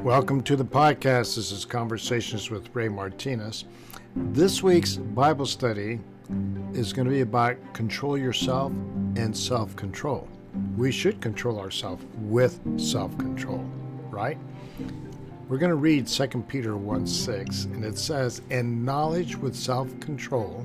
Welcome to the podcast. This is Conversations with Ray Martinez. This week's Bible study is going to be about control yourself and self-control. We should control ourselves with self-control, right? We're going to read 2Peter 1:6, and it says, "And knowledge with self-control,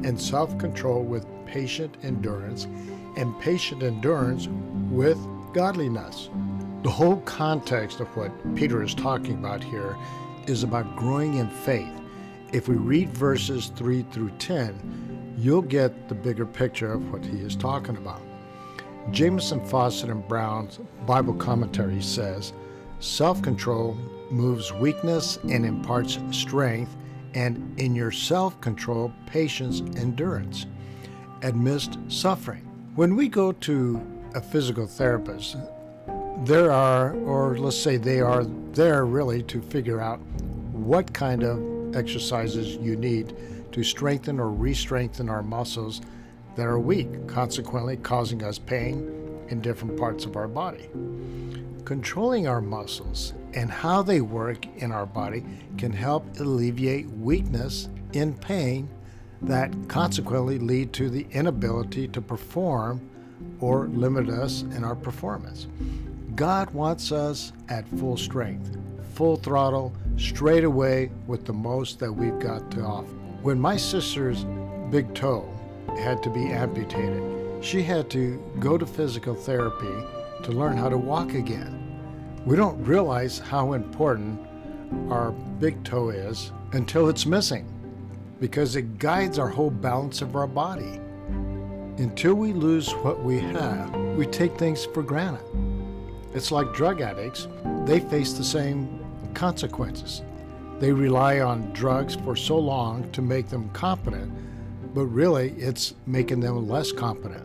and self-control with patient endurance, and patient endurance with godliness." The whole context of what Peter is talking about here is about growing in faith. If we read verses 3 through 10, you'll get the bigger picture of what he is talking about. Jameson, Fawcett, and Brown's Bible commentary says, "Self-control moves weakness and imparts strength, and in your self-control, patience, endurance, amidst suffering." When we go to a physical therapist, they are there really to figure out what kind of exercises you need to strengthen or re-strengthen our muscles that are weak, consequently causing us pain in different parts of our body. Controlling our muscles and how they work in our body can help alleviate weakness in pain that consequently lead to the inability to perform or limit us in our performance. God wants us at full strength, full throttle, straight away with the most that we've got to offer. When my sister's big toe had to be amputated, she had to go to physical therapy to learn how to walk again. We don't realize how important our big toe is until it's missing, because it guides our whole balance of our body. Until we lose what we have, we take things for granted. It's like drug addicts. They face the same consequences. They rely on drugs for so long to make them competent, but really it's making them less competent.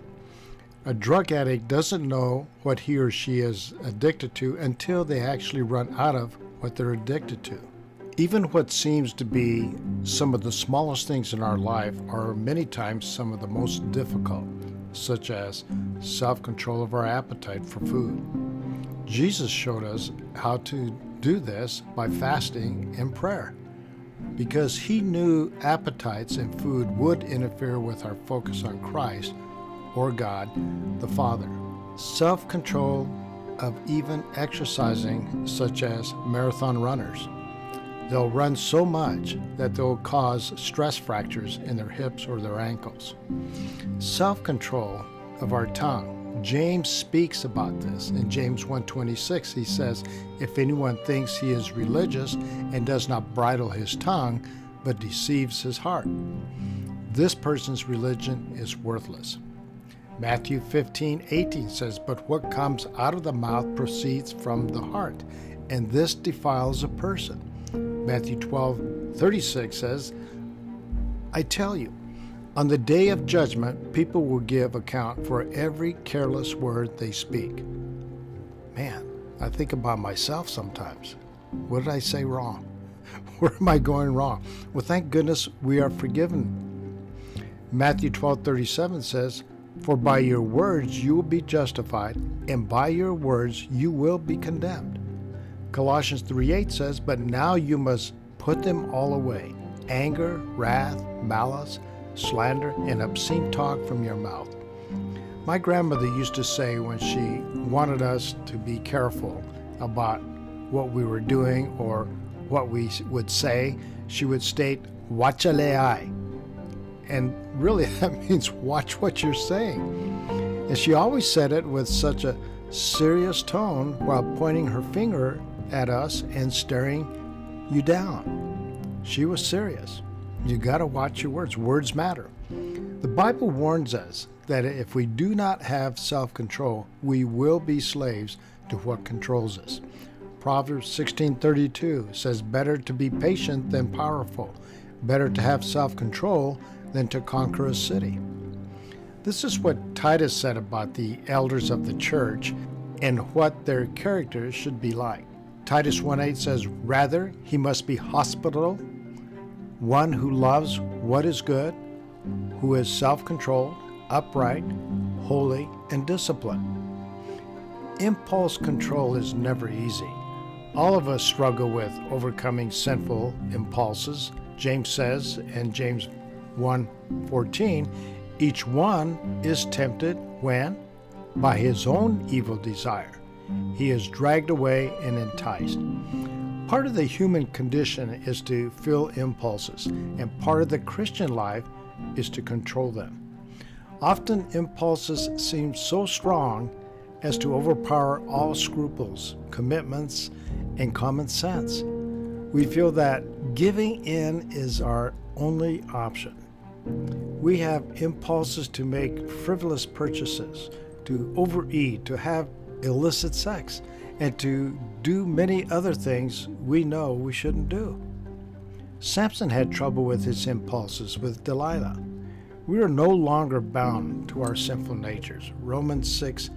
A drug addict doesn't know what he or she is addicted to until they actually run out of what they're addicted to. Even what seems to be some of the smallest things in our life are many times some of the most difficult, such as self-control of our appetite for food. Jesus showed us how to do this by fasting and prayer, because he knew appetites and food would interfere with our focus on Christ or God the Father. Self-control of even exercising, such as marathon runners. They'll run so much that they'll cause stress fractures in their hips or their ankles. Self-control of our tongue. James speaks about this. In James 1:26, he says, "If anyone thinks he is religious and does not bridle his tongue, but deceives his heart, this person's religion is worthless." Matthew 15:18 says, "But what comes out of the mouth proceeds from the heart, and this defiles a person." Matthew 12:36 says, "I tell you, on the day of judgment, people will give account for every careless word they speak." Man, I think about myself sometimes. What did I say wrong? Where am I going wrong? Well, thank goodness we are forgiven. Matthew 12:37 says, "For by your words you will be justified, and by your words you will be condemned." Colossians 3:8 says, "But now you must put them all away, anger, wrath, malice, slander, and obscene talk from your mouth." My grandmother used to say, when she wanted us to be careful about what we were doing or what we would say, she would state, "Watchale ai." And really that means watch what you're saying. And she always said it with such a serious tone while pointing her finger at us and staring you down. She was serious. You got to watch your words. Words matter. The Bible warns us that if we do not have self-control, we will be slaves to what controls us. Proverbs 16:32 says, "Better to be patient than powerful. Better to have self-control than to conquer a city." This is what Titus said about the elders of the church and what their characters should be like. Titus 1:8 says, "Rather, he must be hospitable, one who loves what is good, who is self-controlled, upright, holy, and disciplined." Impulse control is never easy, All of us struggle with overcoming sinful impulses. James says in James 1:14, each one is tempted when, by his own evil desire, he is dragged away and enticed. Part of the human condition is to feel impulses, and part of the Christian life is to control them. Often impulses seem so strong as to overpower all scruples, commitments, and common sense. We feel that giving in is our only option. We have impulses to make frivolous purchases, to overeat, to have illicit sex, and to do many other things we know we shouldn't do. Samson had trouble with his impulses with Delilah. We are no longer bound to our sinful natures. Romans 6,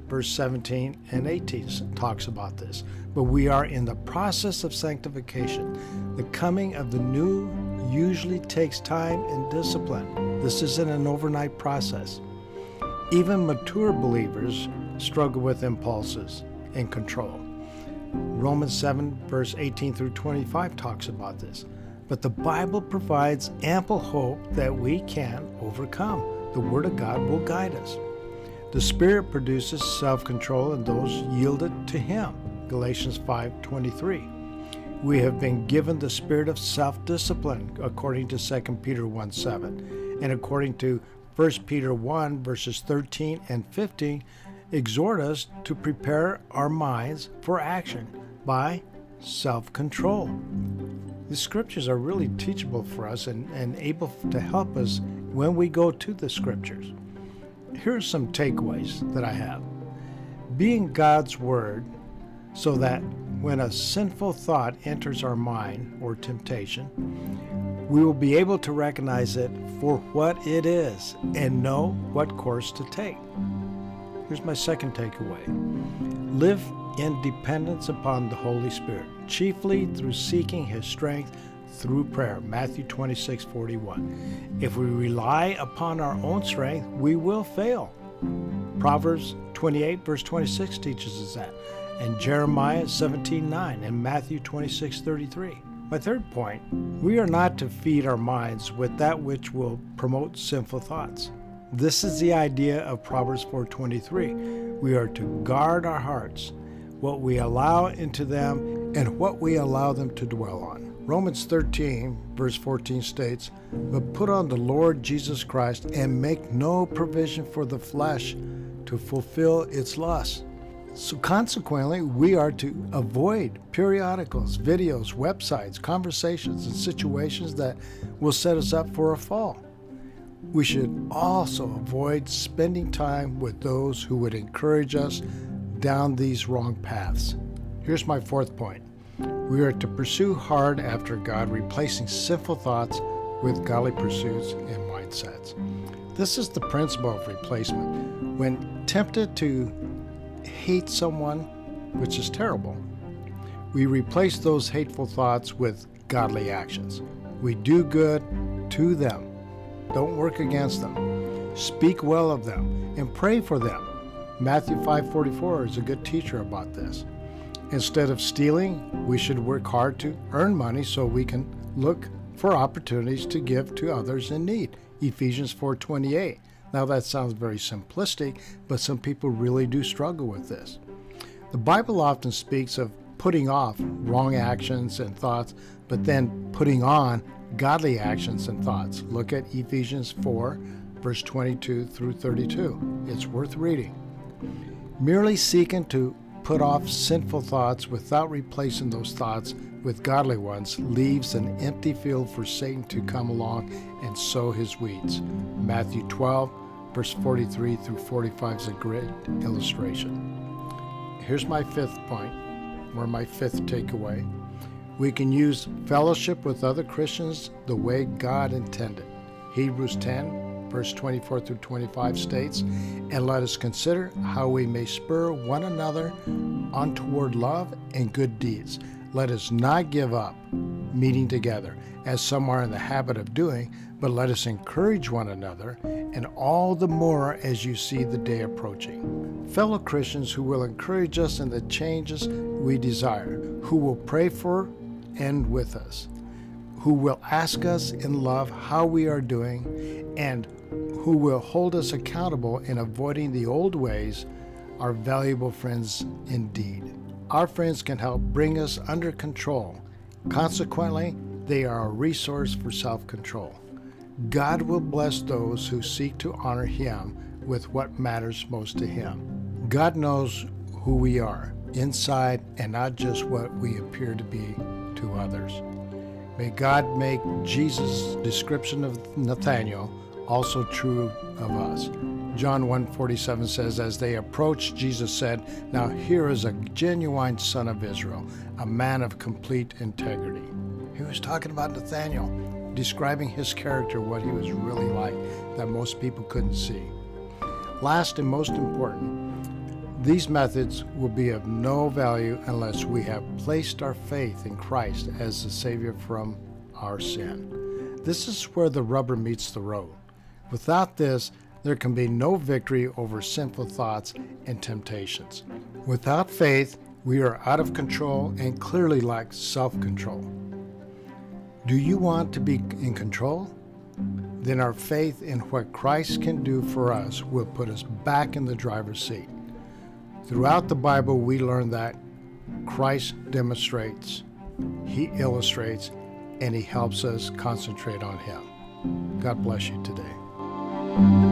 verse 17 and 18 talks about this. But we are in the process of sanctification. The coming of the new usually takes time and discipline. This isn't an overnight process. Even mature believers struggle with impulses and control. Romans 7, verse 18 through 25 talks about this. But the Bible provides ample hope that we can overcome. The Word of God will guide us. The Spirit produces self-control in those yielded to Him. Galatians 5:23. We have been given the spirit of self-discipline, according to 2 Peter 1:7. And according to 1 Peter 1, verses 13 and 15, exhort us to prepare our minds for action by self-control. The scriptures are really teachable for us and able to help us when we go to the scriptures. Here are some takeaways that I have. Being God's Word, so that when a sinful thought enters our mind or temptation, we will be able to recognize it for what it is and know what course to take. Here's my second takeaway. Live in dependence upon the Holy Spirit, chiefly through seeking His strength through prayer. Matthew 26:41. If we rely upon our own strength, we will fail. Proverbs 28, verse 26 teaches us that, and Jeremiah 17:9, and Matthew 26:33. My third point, we are not to feed our minds with that which will promote sinful thoughts. This is the idea of Proverbs 4:23. We are to guard our hearts, what we allow into them and what we allow them to dwell on. Romans 13, verse 14 states, but put on the Lord Jesus Christ and make no provision for the flesh to fulfill its lusts. So consequently, we are to avoid periodicals, videos, websites, conversations, and situations that will set us up for a fall. We should also avoid spending time with those who would encourage us down these wrong paths. Here's my fourth point. We are to pursue hard after God, replacing sinful thoughts with godly pursuits and mindsets. This is the principle of replacement. When tempted to hate someone, which is terrible, we replace those hateful thoughts with godly actions. We do good to them. Don't work against them. Speak well of them and pray for them. Matthew 5:44 is a good teacher about this. Instead of stealing, we should work hard to earn money so we can look for opportunities to give to others in need. Ephesians 4:28. Now that sounds very simplistic, but some people really do struggle with this. The Bible often speaks of putting off wrong actions and thoughts, but then putting on godly actions and thoughts. Look at Ephesians 4, verse 22 through 32. It's worth reading. Merely seeking to put off sinful thoughts without replacing those thoughts with godly ones leaves an empty field for Satan to come along and sow his weeds. Matthew 12, verse 43 through 45 is a great illustration. Here's my fifth point, or my fifth takeaway. We can use fellowship with other Christians the way God intended. Hebrews 10, verse 24 through 25 states, and let us consider how we may spur one another on toward love and good deeds. Let us not give up meeting together, as some are in the habit of doing, but let us encourage one another, and all the more as you see the day approaching. fellow Christians who will encourage us in the changes we desire, who will pray for and with us, who will ask us in love how we are doing, and who will hold us accountable in avoiding the old ways, are valuable friends indeed. Our friends can help bring us under control. Consequently, they are a resource for self-control. God will bless those who seek to honor Him with what matters most to Him. God knows who we are inside and not just what we appear to be to others. May God make Jesus' description of Nathanael also true of us. John 1:47 says, as they approached, Jesus said, "Now here is a genuine son of Israel, a man of complete integrity." He was talking about Nathanael, describing his character, what he was really like, that most people couldn't see. Last and most important, these methods will be of no value unless we have placed our faith in Christ as the Savior from our sin. This is where the rubber meets the road. Without this, there can be no victory over sinful thoughts and temptations. Without faith, we are out of control and clearly lack self-control. Do you want to be in control? Then our faith in what Christ can do for us will put us back in the driver's seat. Throughout the Bible, we learn that Christ demonstrates, He illustrates, and He helps us concentrate on Him. God bless you today.